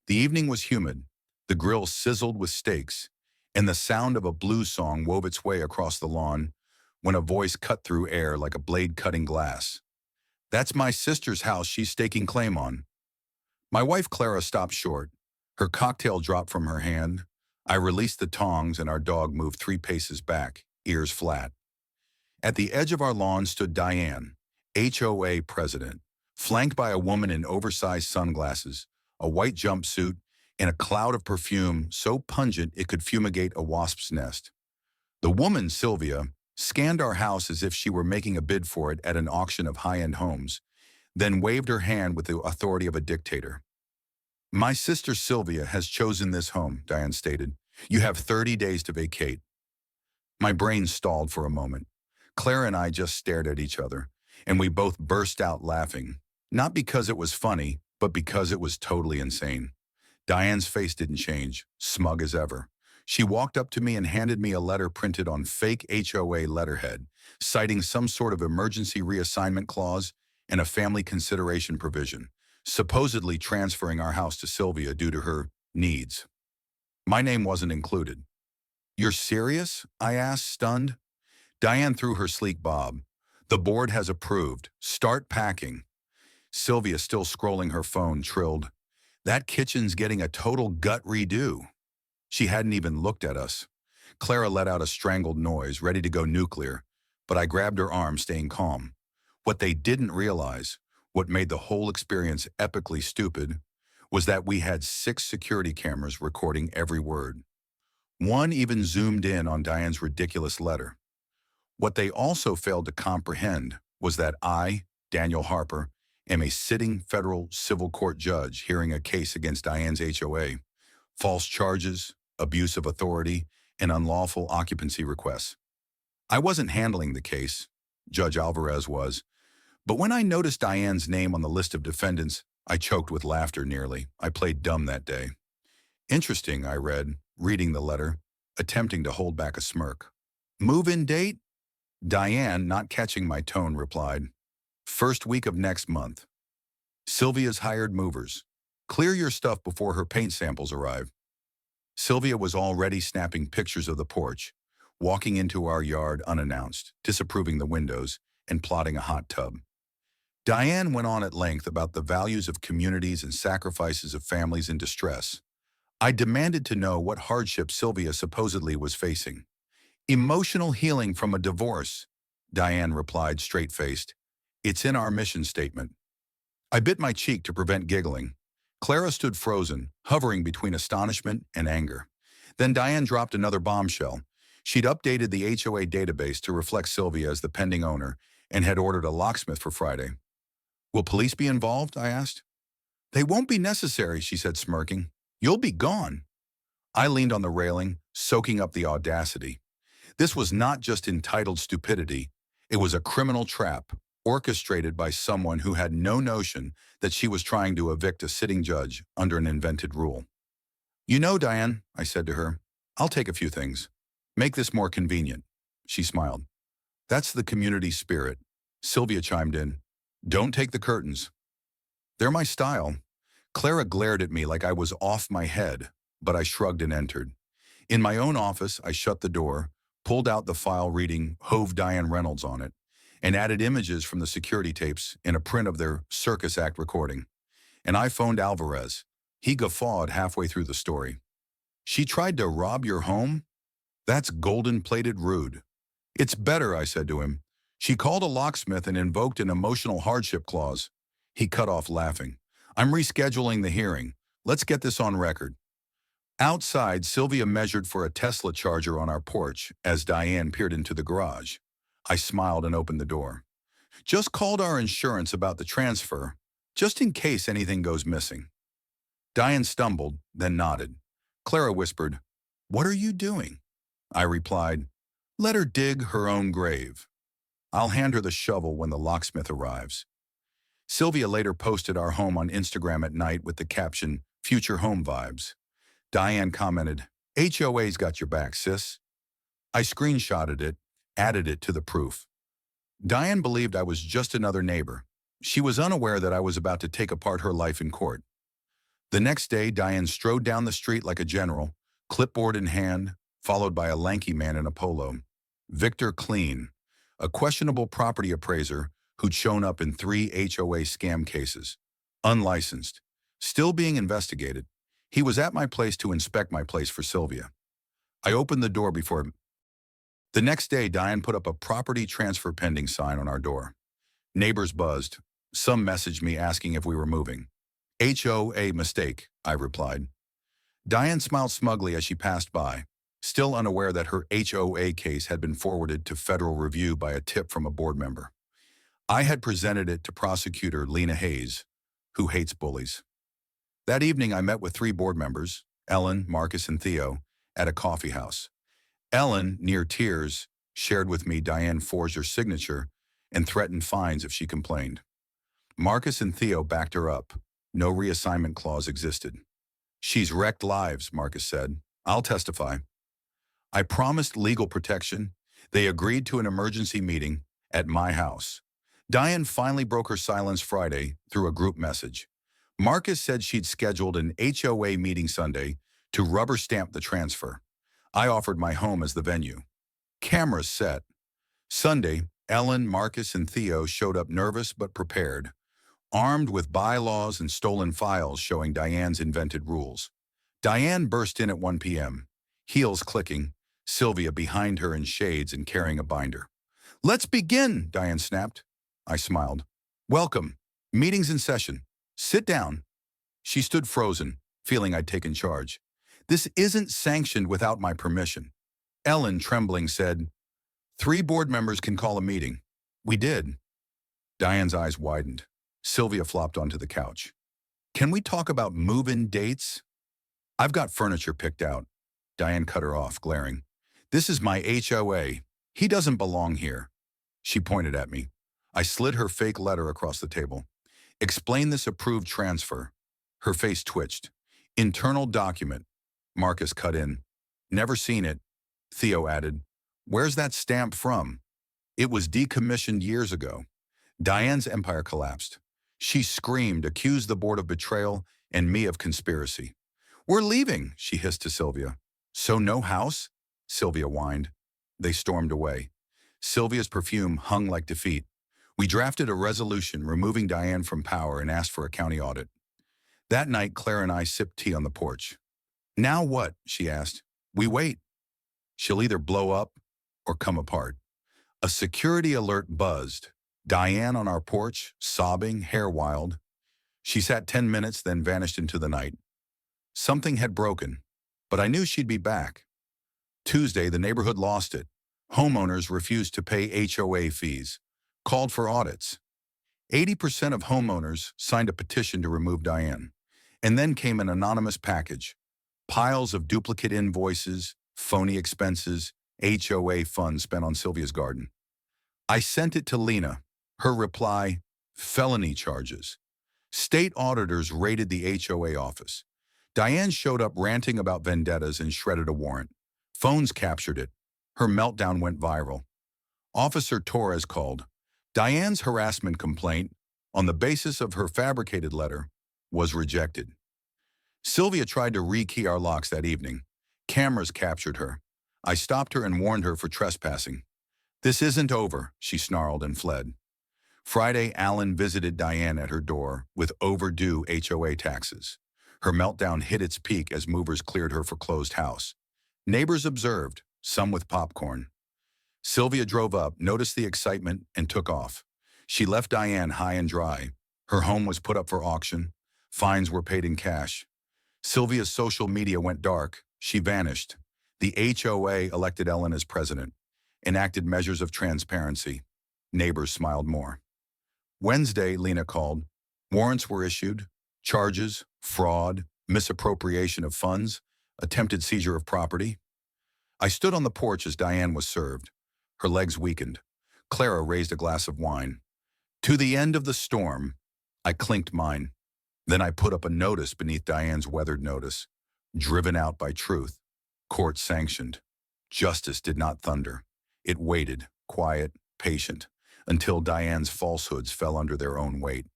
The evening was humid, the grill sizzled with steaks, and the sound of a blues song wove its way across the lawn when a voice cut through air like a blade cutting glass. "That's my sister's house she's staking claim on." My wife Clara stopped short. Her cocktail dropped from her hand. I released the tongs and our dog moved 3 paces back, ears flat. At the edge of our lawn stood Diane, HOA president, flanked by a woman in oversized sunglasses, a white jumpsuit, and a cloud of perfume so pungent it could fumigate a wasp's nest. The woman, Sylvia, scanned our house as if she were making a bid for it at an auction of high-end homes, then waved her hand with the authority of a dictator. "My sister Sylvia has chosen this home," Diane stated. "You have 30 days to vacate." My brain stalled for a moment. Claire and I just stared at each other, and we both burst out laughing, not because it was funny, but because it was totally insane. Diane's face didn't change, smug as ever. She walked up to me and handed me a letter printed on fake HOA letterhead, citing some sort of emergency reassignment clause and a family consideration provision, supposedly transferring our house to Sylvia due to her needs. My name wasn't included. "You're serious?" I asked, stunned. Diane threw her sleek bob. "The board has approved. Start packing." Sylvia, still scrolling her phone, trilled, "That kitchen's getting a total gut redo." She hadn't even looked at us. Clara let out a strangled noise, ready to go nuclear, but I grabbed her arm, staying calm. What they didn't realize, what made the whole experience epically stupid, was that we had 6 security cameras recording every word. One even zoomed in on Diane's ridiculous letter. What they also failed to comprehend was that I, Daniel Harper, am a sitting federal civil court judge hearing a case against Diane's HOA, false charges, abuse of authority, and unlawful occupancy requests. I wasn't handling the case, Judge Alvarez was, but when I noticed Diane's name on the list of defendants, I choked with laughter nearly. I played dumb that day. "Interesting," I read, reading the letter, attempting to hold back a smirk. "Move-in date?" Diane, not catching my tone, replied, "First week of next month. Sylvia's hired movers. Clear your stuff before her paint samples arrive." Sylvia was already snapping pictures of the porch, walking into our yard unannounced, disapproving the windows, and plotting a hot tub. Diane went on at length about the values of communities and sacrifices of families in distress. I demanded to know what hardship Sylvia supposedly was facing. "Emotional healing from a divorce," Diane replied straight-faced. "It's in our mission statement." I bit my cheek to prevent giggling. Clara stood frozen, hovering between astonishment and anger. Then Diane dropped another bombshell. She'd updated the HOA database to reflect Sylvia as the pending owner and had ordered a locksmith for Friday. "Will police be involved?" I asked. "They won't be necessary," she said, smirking. "You'll be gone." I leaned on the railing, soaking up the audacity. This was not just entitled stupidity. It was a criminal trap, orchestrated by someone who had no notion that she was trying to evict a sitting judge under an invented rule. "You know, Diane," I said to her, "I'll take a few things. Make this more convenient." She smiled. "That's the community spirit." Sylvia chimed in. "Don't take the curtains." "They're my style." Clara glared at me like I was off my head, but I shrugged and entered. In my own office, I shut the door, pulled out the file reading Hove Diane Reynolds on it, and added images from the security tapes in a print of their circus act recording. And I phoned Alvarez. He guffawed halfway through the story. "She tried to rob your home? That's golden-plated rude." "It's better," I said to him. "She called a locksmith and invoked an emotional hardship clause." He cut off laughing. "I'm rescheduling the hearing. Let's get this on record." Outside, Sylvia measured for a Tesla charger on our porch as Diane peered into the garage. I smiled and opened the door. "Just called our insurance about the transfer, just in case anything goes missing." Diane stumbled, then nodded. Clara whispered, "What are you doing?" I replied, "Let her dig her own grave. I'll hand her the shovel when the locksmith arrives." Sylvia later posted our home on Instagram at night with the caption, "Future Home Vibes." Diane commented, "HOA's got your back, sis." I screenshotted it, added it to the proof. Diane believed I was just another neighbor. She was unaware that I was about to take apart her life in court. The next day, Diane strode down the street like a general, clipboard in hand, followed by a lanky man in a polo. Victor Clean, a questionable property appraiser who'd shown up in 3 HOA scam cases. Unlicensed. Still being investigated. He was at my place to inspect my place for Sylvia. I opened the door before. The next day, Diane put up a property transfer pending sign on our door. Neighbors buzzed. Some messaged me asking if we were moving. HOA mistake, I replied. Diane smiled smugly as she passed by, still unaware that her HOA case had been forwarded to federal review by a tip from a board member. I had presented it to prosecutor Lena Hayes, who hates bullies. That evening, I met with 3 board members, Ellen, Marcus, and Theo, at a coffee house. Ellen, near tears, shared with me Diane forged her signature and threatened fines if she complained. Marcus and Theo backed her up. No reassignment clause existed. She's wrecked lives, Marcus said. I'll testify. I promised legal protection. They agreed to an emergency meeting at my house. Diane finally broke her silence Friday through a group message. Marcus said she'd scheduled an HOA meeting Sunday to rubber stamp the transfer. I offered my home as the venue. Cameras set. Sunday, Ellen, Marcus, and Theo showed up nervous but prepared, armed with bylaws and stolen files showing Diane's invented rules. Diane burst in at 1 p.m., heels clicking, Sylvia behind her in shades and carrying a binder. "Let's begin," Diane snapped. I smiled. "Welcome. Meeting's in session. Sit down." She stood frozen, feeling I'd taken charge. "This isn't sanctioned without my permission." Ellen, trembling, said, "3 board members can call a meeting." We did. Diane's eyes widened. Sylvia flopped onto the couch. "Can we talk about move-in dates?" "I've got furniture picked out." Diane cut her off, glaring. "This is my HOA. He doesn't belong here." She pointed at me. I slid her fake letter across the table. "Explain this approved transfer." Her face twitched. "Internal document." Marcus cut in. "Never seen it." Theo added, "Where's that stamp from?" "It was decommissioned years ago." Diane's empire collapsed. She screamed, accused the board of betrayal and me of conspiracy. "We're leaving," she hissed to Sylvia. "So no house?" Sylvia whined. They stormed away. Sylvia's perfume hung like defeat. We drafted a resolution removing Diane from power and asked for a county audit. That night, Claire and I sipped tea on the porch. "Now what?" she asked. "We wait. She'll either blow up or come apart." A security alert buzzed. Diane on our porch, sobbing, hair wild. She sat 10 minutes, then vanished into the night. Something had broken, but I knew she'd be back. Tuesday, the neighborhood lost it. Homeowners refused to pay HOA fees, called for audits. 80% of homeowners signed a petition to remove Diane. And then came an anonymous package. Piles of duplicate invoices, phony expenses, HOA funds spent on Sylvia's garden. I sent it to Lena. Her reply, felony charges. State auditors raided the HOA office. Diane showed up ranting about vendettas and shredded a warrant. Phones captured it. Her meltdown went viral. Officer Torres called. Diane's harassment complaint, on the basis of her fabricated letter, was rejected. Sylvia tried to rekey our locks that evening. Cameras captured her. I stopped her and warned her for trespassing. "This isn't over," she snarled and fled. Friday, Alan visited Diane at her door with overdue HOA taxes. Her meltdown hit its peak as movers cleared her for closed house. Neighbors observed, some with popcorn. Sylvia drove up, noticed the excitement, and took off. She left Diane high and dry. Her home was put up for auction. Fines were paid in cash. Sylvia's social media went dark. She vanished. The HOA elected Ellen as president, enacted measures of transparency. Neighbors smiled more. Wednesday, Lena called. Warrants were issued. Charges, fraud, misappropriation of funds, attempted seizure of property. I stood on the porch as Diane was served. Her legs weakened. Clara raised a glass of wine. "To the end of the storm." I clinked mine. Then I put up a notice beneath Diane's weathered notice. "Driven out by truth. Court sanctioned." Justice did not thunder. It waited, quiet, patient, until Diane's falsehoods fell under their own weight.